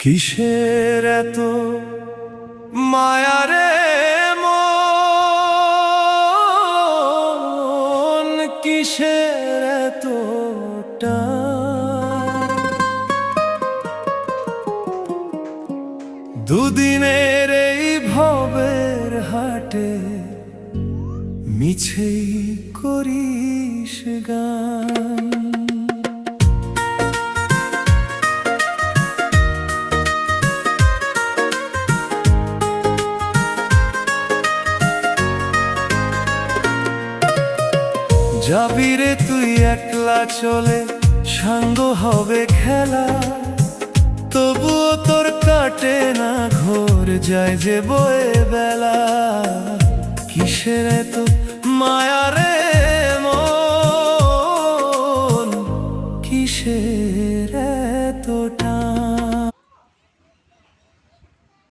কিসের এত মায়ারে মন, কিসের এত টান? দুদিনের এই ভবের হাটে মিছেই করিস গান। যাবি রে তুই একলা চলে, সাঙ্গ হবে খেলা, তবুও তোর কাটে না ঘোর, যায় যে বয়ে বেলা। কিসের এত মায়া রে